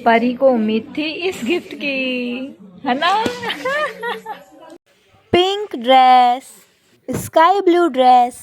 परी को उम्मीद थी इस गिफ्ट की, है ना। Pink dress, sky blue dress.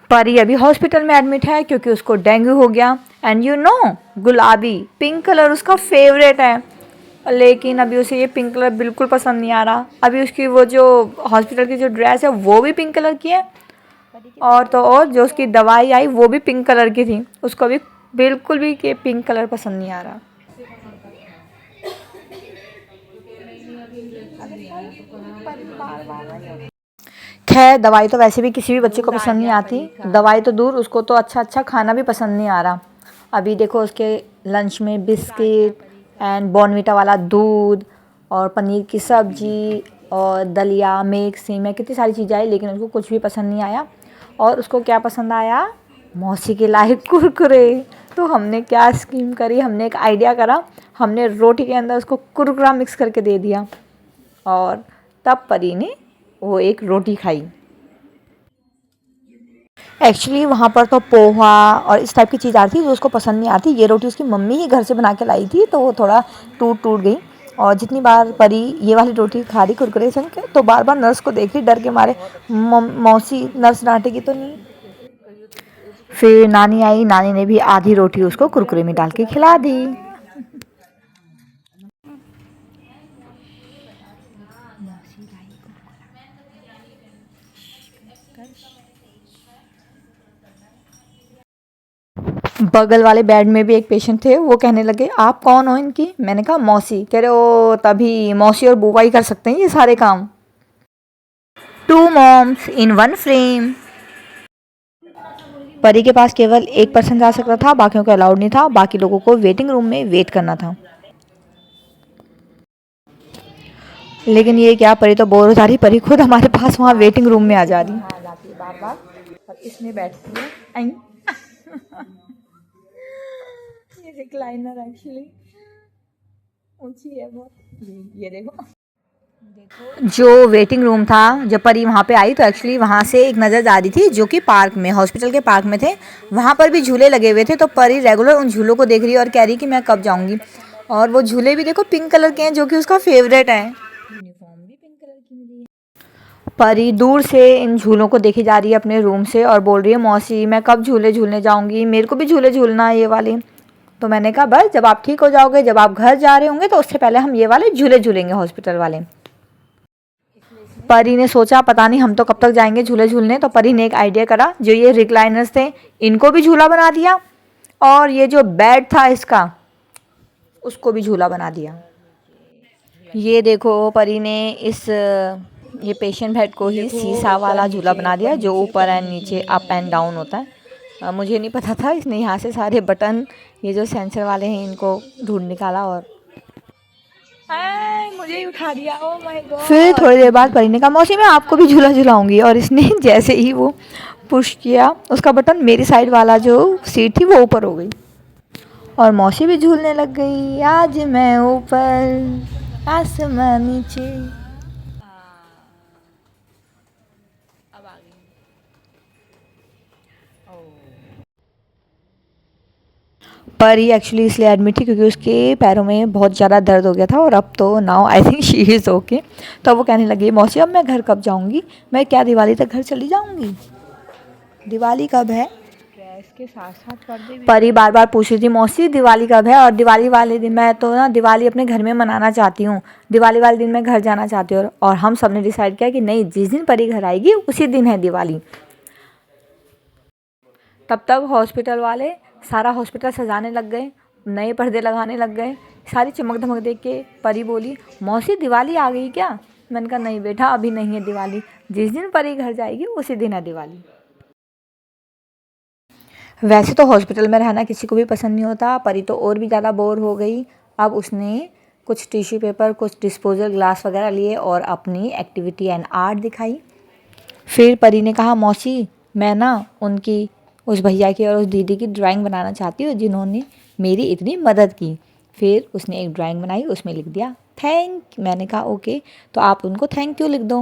परी अभी हॉस्पिटल में एडमिट है क्योंकि उसको डेंगू हो गया। एंड यू नो, गुलाबी पिंक कलर उसका फेवरेट है, लेकिन अभी उसे ये पिंक कलर बिल्कुल पसंद नहीं आ रहा। अभी उसकी वो जो हॉस्पिटल की जो ड्रेस है वो भी पिंक कलर की है, और तो और जो उसकी दवाई आई वो भी पिंक कलर की थी। उसको अभी बिल्कुल भी ये पिंक कलर पसंद नहीं आ रहा। खैर दवाई तो वैसे भी किसी भी बच्चे को पसंद नहीं आती, दवाई तो दूर, उसको तो अच्छा अच्छा खाना भी पसंद नहीं आ रहा। अभी देखो उसके लंच में बिस्किट एंड बॉर्नवीटा वाला दूध और पनीर की सब्जी और दलिया, मिक्स सेवइयाँ, कितनी सारी चीज़ें आई, लेकिन उसको कुछ भी पसंद नहीं आया। और उसको क्या पसंद आया, मौसी के लाए कुरकुरे। तो हमने क्या स्कीम करी, हमने एक आइडिया करा, हमने रोटी के अंदर उसको कुरकुरा मिक्स करके दे दिया, और तब परी ने वो एक रोटी खाई। एक्चुअली वहाँ पर तो पोहा और इस टाइप की चीज़ आती थी जो उसको पसंद नहीं आती। ये रोटी उसकी मम्मी ही घर से बना के लाई थी, तो वो थोड़ा टूट टूट गई। और जितनी बार परी ये वाली रोटी खा रही कुरकुरे संग के, तो बार बार नर्स को देख रही डर के मारे, मौसी नर्स डांटेगी तो नहीं। फिर नानी आई, नानी ने भी आधी रोटी उसको कुरकुरे में डाल के खिला दी। बगल वाले बेड में भी एक पेशेंट थे, वो कहने लगे आप कौन हो इनकी। मैंने कहा मौसी। कह रहे ओ तभी मौसी और बुआ ही कर सकते हैं ये सारे काम। Two moms in one frame. परी के पास केवल एक पर्सन जा सकता था, बाकियों को अलाउड नहीं था, बाकी लोगों को वेटिंग रूम में वेट करना था। लेकिन ये क्या, परी तो बोर हो जा रही, परी खुद हमारे पास वहाँ वेटिंग रूम में आ जा रही बार बार, और इसमें बैठती है। ये रिक्लाइनर एक्चुअली ऊंची है बहुत, ये देखो। जो वेटिंग रूम था, जब परी वहाँ पे आई तो एक्चुअली वहाँ से एक नज़र जा रही थी जो कि पार्क में, हॉस्पिटल के पार्क में थे। वहाँ पर भी झूले लगे हुए थे, तो परी रेगुलर उन झूलों को देख रही है और कह रही कि मैं कब जाऊँगी। और वो झूले भी देखो पिंक कलर के हैं, जो कि उसका फेवरेट है। यूनिफॉर्म भी पिंक कलर की मिली है। परी दूर से इन झूलों को देखी जा रही है अपने रूम से, और बोल रही है मौसी मैं कब झूले झूलने जाऊँगी, मेरे को भी झूले झूलना है ये वाले। तो मैंने कहा बस जब आप ठीक हो जाओगे, जब आप घर जा रहे होंगे, तो उससे पहले हम ये वाले झूले झूलेंगे हॉस्पिटल वाले। परी ने सोचा पता नहीं हम तो कब तक जाएंगे झूले झूलने, तो परी ने एक आइडिया करा, जो ये रिक्लाइनर्स थे इनको भी झूला बना दिया, और ये जो बेड था इसका उसको भी झूला बना दिया। ये देखो परी ने इस ये पेशेंट बेड को ही शीशा वाला झूला बना दिया, जो ऊपर एंड नीचे अप एंड डाउन होता है। मुझे नहीं पता था, इसने यहाँ से सारे बटन, ये जो सेंसर वाले हैं, इनको ढूंढ निकाला और मुझे ही उठा दिया। Oh my God. फिर थोड़ी देर बाद परी ने कहा मौसी मैं आपको भी झूला झुलाऊंगी, और इसने जैसे ही वो पुश किया उसका बटन, मेरी साइड वाला जो सीट थी वो ऊपर हो गई, और मौसी भी झूलने लग गई। आज मैं ऊपर आसमां नीचे। अब आ गई। परी एक्चुअली इसलिए एडमिट थी क्योंकि उसके पैरों में बहुत ज़्यादा दर्द हो गया था, और अब तो now I think she is okay. तो वो कहने लगी मौसी अब मैं घर कब जाऊंगी, मैं क्या दिवाली तक घर चली जाऊंगी, दिवाली कब है। इसके साथ साथ परी बार बार पूछ रही थी मौसी दिवाली कब है, और दिवाली वाले दिन मैं तो ना दिवाली अपने घर में मनाना चाहती हूँ, दिवाली वाले दिन मैं घर जाना चाहती हूँ। और हम सब ने डिसाइड किया कि नहीं, जिस दिन परी घर आएगी उसी दिन है दिवाली। तब तक हॉस्पिटल वाले सारा हॉस्पिटल सजाने लग गए, नए पर्दे लगाने लग गए, सारी चमक धमक देख के परी बोली मौसी दिवाली आ गई क्या। मैंने कहा नहीं बेटा अभी नहीं है दिवाली, जिस दिन परी घर जाएगी उसी दिन है दिवाली। वैसे तो हॉस्पिटल में रहना किसी को भी पसंद नहीं होता, परी तो और भी ज़्यादा बोर हो गई। अब उसने कुछ टिश्यू पेपर, कुछ डिस्पोजल ग्लास वगैरह लिए और अपनी एक्टिविटी एंड आर्ट दिखाई। फिर परी ने कहा मौसी मैं ना उनकी, उस भैया की और उस दीदी की ड्राइंग बनाना चाहती हूँ जिन्होंने मेरी इतनी मदद की। फिर उसने एक ड्राइंग बनाई, उसमें लिख दिया थैंक। मैंने कहा ओके, तो आप उनको थैंक यू लिख दो।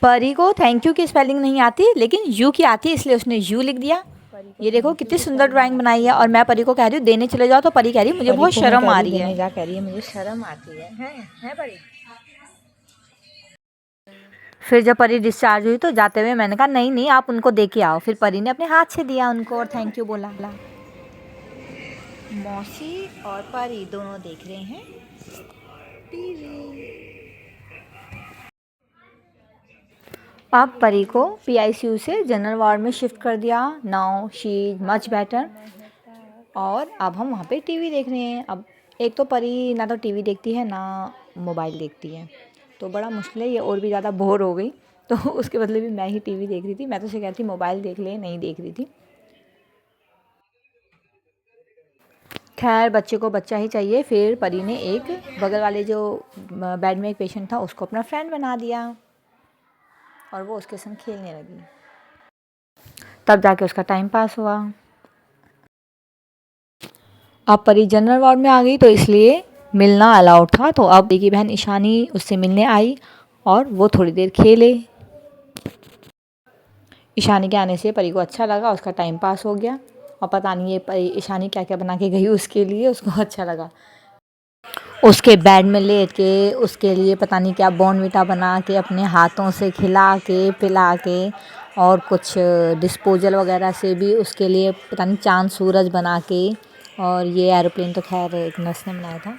परी को थैंक यू की स्पेलिंग नहीं आती, लेकिन यू की आती है, इसलिए उसने यू लिख दिया। ये देखो कितनी सुंदर ड्राइंग बनाई है। और मैं परी को कह रही हूँ देने चले जाओ, तो परी कह रही है मुझे बहुत शर्म आ रही है। कह रही है मुझे शर्म आती है परी। फिर जब परी डिस्चार्ज हुई तो जाते हुए मैंने कहा नहीं नहीं आप उनको दे के आओ। फिर परी ने अपने हाथ से दिया उनको और थैंक यू बोला। मौसी और परी दोनों देख रहे हैं टीवी। अब परी को PICU से जनरल वार्ड में शिफ्ट कर दिया। Now she is much better. और अब हम वहाँ पे टीवी देख रहे हैं। अब एक तो परी ना तो टीवी देखती है ना मोबाइल देखती है, तो बड़ा मुश्किल है। ये और भी ज़्यादा बोर हो गई, तो उसके बदले भी मैं ही टीवी देख रही थी। मैं तो उसे कहती मोबाइल देख ले, नहीं देख रही थी। खैर बच्चे को बच्चा ही चाहिए। फिर परी ने एक बगल वाले जो बेड में एक पेशेंट था उसको अपना फ्रेंड बना दिया और वो उसके संग खेलने लगी। तब जाके उसका टाइम पास हुआ। अब परी जनरल वार्ड में आ गई तो इसलिए मिलना अलाउड था। तो अब परी की बहन ईशानी उससे मिलने आई और वो थोड़ी देर खेले। ईशानी के आने से परी को अच्छा लगा, उसका टाइम पास हो गया। और पता नहीं ये परी ईशानी क्या क्या बना के गई उसके लिए, उसको अच्छा लगा। उसके बेड में लेट के उसके लिए पता नहीं क्या बॉर्नविटा बना के अपने हाथों से खिला के पिला के और कुछ डिस्पोजल वगैरह से भी उसके लिए पता नहीं चांद सूरज बना के। और ये एरोप्लेन तो खैर एक नर्स ने बनाया था।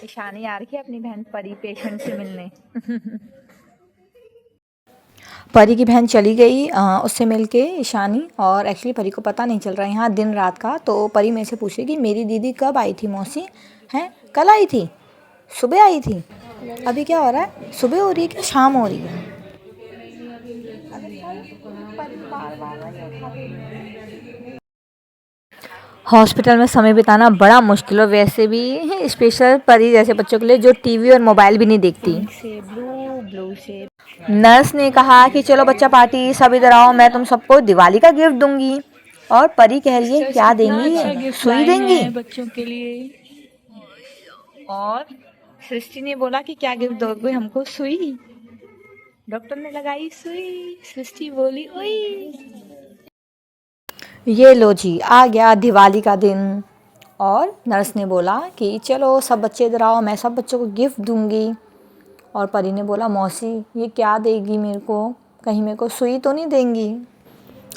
ईशानी आ रही है अपनी बहन परी पेशेंट से मिलने। परी की बहन चली गई उससे मिलके ईशानी। और एक्चुअली परी को पता नहीं चल रहा है यहाँ दिन रात का। तो परी मेरे से पूछे कि मेरी दीदी कब आई थी मौसी? हैं कल आई थी? सुबह आई थी? अभी क्या हो रहा है? सुबह हो रही है कि शाम हो रही है? हॉस्पिटल में समय बिताना बड़ा मुश्किल हो, वैसे भी स्पेशल परी जैसे बच्चों के लिए जो टीवी और मोबाइल भी नहीं देखती। ब्लू से नर्स ने कहा कि चलो बच्चा पार्टी सब इधर आओ, मैं तुम सबको दिवाली का गिफ्ट दूंगी। और परी कह रही है क्या देंगी? सुई देंगी बच्चों के लिए। और सृष्टि ने बोला कि क्या गिफ्ट दोगे हमको? सुई। डॉक्टर ने लगाई सुई, सृष्टि बोली ओई। ये लो जी आ गया दिवाली का दिन। और नर्स ने बोला कि चलो सब बच्चे इधर आओ, मैं सब बच्चों को गिफ्ट दूंगी। और परी ने बोला मौसी ये क्या देगी मेरे को? कहीं मेरे को सुई तो नहीं देंगी?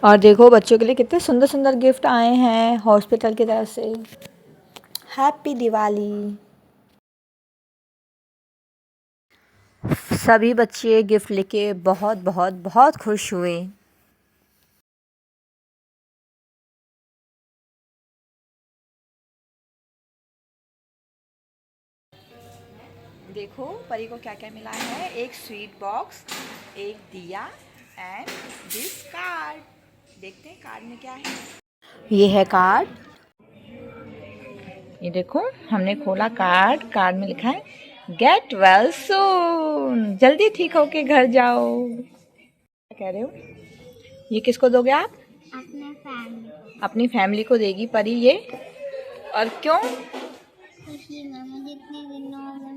और देखो बच्चों के लिए कितने सुंदर सुंदर गिफ्ट आए हैं हॉस्पिटल की तरफ से। हैप्पी दिवाली। सभी बच्चे गिफ्ट लेके बहुत बहुत बहुत खुश हुए। देखो परी को क्या क्या मिला है। एक स्वीट बॉक्स, एक दिया एंड दिस कार्ड। देखते हैं कार्ड में क्या है। ये है कार्ड। ये देखो हमने खोला कार्ड। कार्ड में लिखा है गेट वेल सून, जल्दी ठीक होके घर जाओ। क्या कह रहे हो? ये किसको दोगे आप? अपनी फैमिली को देगी परी ये। और क्यों? खुशी में, मुझे इतने दिनों में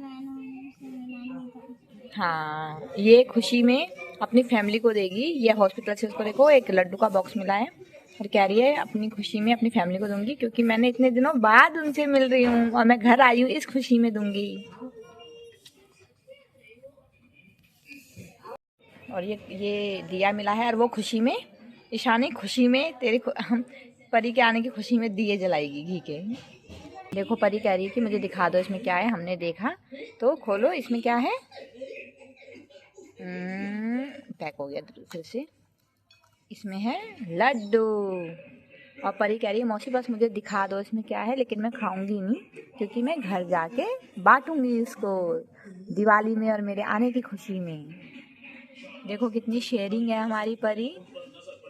हाँ ये खुशी में अपनी फैमिली को देगी। ये हॉस्पिटल से उसको देखो एक लड्डू का बॉक्स मिला है और कह रही है अपनी खुशी में अपनी फैमिली को दूंगी, क्योंकि मैंने इतने दिनों बाद उनसे मिल रही हूँ और मैं घर आई हूँ, इस खुशी में दूंगी। और ये दिया मिला है और वो खुशी में, ईशानी खुशी में तेरे परी के आने की खुशी में दिए जलाएगी घी के। देखो परी कह रही है कि मुझे दिखा दो इसमें क्या है। हमने देखा तो खोलो इसमें क्या है। पैक हो गया फिर से। इसमें है लड्डू। और परी कह रही है मौसी बस मुझे दिखा दो इसमें क्या है, लेकिन मैं खाऊंगी नहीं क्योंकि मैं घर जाके बांटूंगी इसको दिवाली में और मेरे आने की खुशी में। देखो कितनी शेयरिंग है हमारी परी।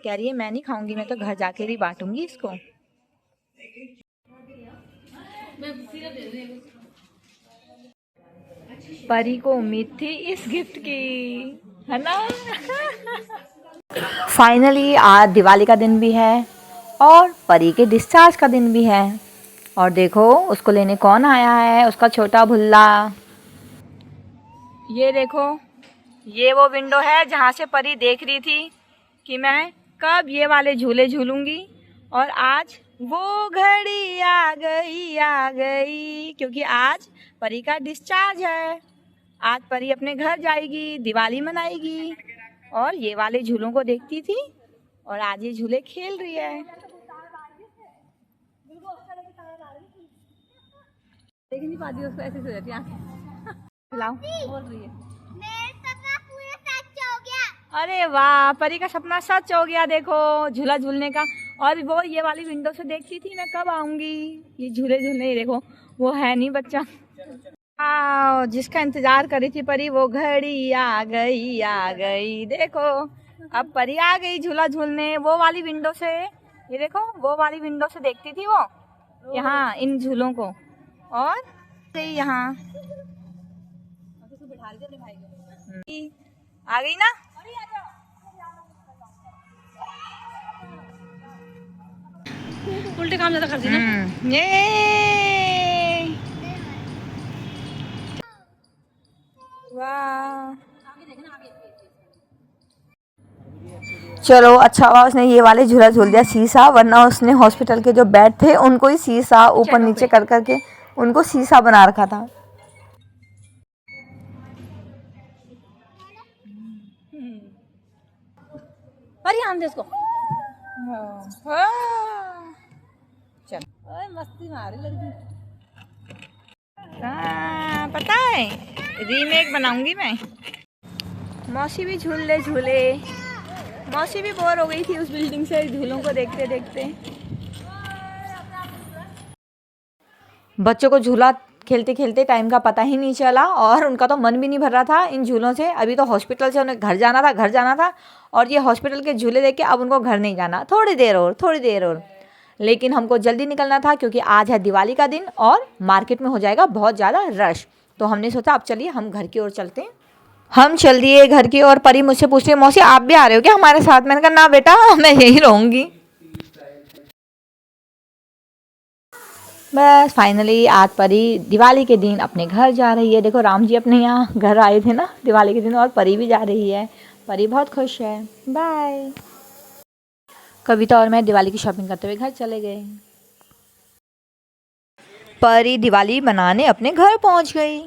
कह रही है मैं नहीं खाऊंगी, मैं तो घर जाके ही बांटूंगी इसको। परी को उम्मीद थी इस गिफ्ट की, है ना? फाइनली आज दिवाली का दिन भी है और परी के डिस्चार्ज का दिन भी है। और देखो उसको लेने कौन आया है, उसका छोटा भुल्ला। ये देखो, ये वो विंडो है जहाँ से परी देख रही थी कि मैं कब ये वाले झूले झूलूंगी। और आज वो घड़ी आ गई, क्योंकि आज परी का डिस्चार्ज है। आज परी अपने घर जाएगी, दिवाली मनाएगी और ये वाले झूलों को देखती थी और आज ये झूले खेल रही है। देख नहीं पाती उसको, ऐसे सो जाती है खिलाओ, बोल रही है मेरा सपना पूरा सच हो गया। अरे वाह, परी का सपना सच हो गया। देखो झूला झूलने का। और वो ये वाली विंडो से देखती थी मैं कब आऊंगी ये झूले झूलने। देखो वो है नहीं बच्चा, जिसका इंतजार कर रही थी परी, वो घड़ी आ गई। देखो अब परी आ गई झूला झूलने वो वाली विंडो से। ये देखो वो वाली विंडो से देखती थी वो यहाँ इन झूलों को, और गई यहाँ आ गई ना। उल्टे काम ज्यादा करती ना। ये वाह, चलो अच्छा हुआ उसने ये वाले झूला झूल दिया शीशा, वरना उसने हॉस्पिटल के जो बेड थे उनको ही शीशा ऊपर नीचे कर करके उनको शीशा बना रखा था। इसको चल मस्ती मारे लड़की। पता है रीमेक बनाऊंगी मैं। मौसी भी झूले झूले, मौसी भी बोर हो गई थी उस बिल्डिंग से झूलों को देखते देखते। बच्चों को झूला खेलते खेलते टाइम का पता ही नहीं चला और उनका तो मन भी नहीं भर रहा था इन झूलों से। अभी तो हॉस्पिटल से उन्हें घर जाना था और ये हॉस्पिटल के झूले देख के अब उनको घर नहीं जाना, थोड़ी देर और। लेकिन हमको जल्दी निकलना था क्योंकि आज है दिवाली का दिन और मार्केट में हो जाएगा बहुत ज़्यादा रश। तो हमने सोचा अब चलिए हम घर की ओर चलते हैं। हम चल दिए घर की ओर। परी मुझसे पूछ रही है मौसी आप भी आ रहे हो क्या हमारे साथ? मैंने कहा ना बेटा मैं यही रहूँगी। बस फाइनली आज परी दिवाली के दिन अपने घर जा रही है। देखो राम जी अपने यहाँ घर आए थे ना दिवाली के दिन, और परी भी जा रही है। परी बहुत खुश है। बाय। कविता और मैं दिवाली की शॉपिंग करते हुए घर चले गए। परी दिवाली मनाने अपने घर पहुंच गई।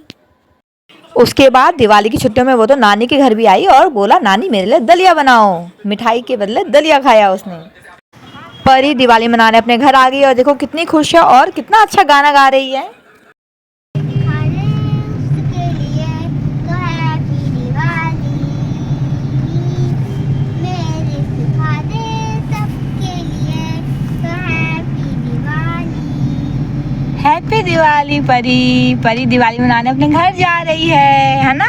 उसके बाद दिवाली की छुट्टियों में वो तो नानी के घर भी आई और बोला नानी मेरे लिए दलिया बनाओ। मिठाई के बदले दलिया खाया उसने। परी दिवाली मनाने अपने घर आ गई और देखो कितनी खुश है और कितना अच्छा गाना गा रही है। हैप्पी दिवाली परी। परी दिवाली मनाने अपने घर जा रही है ना।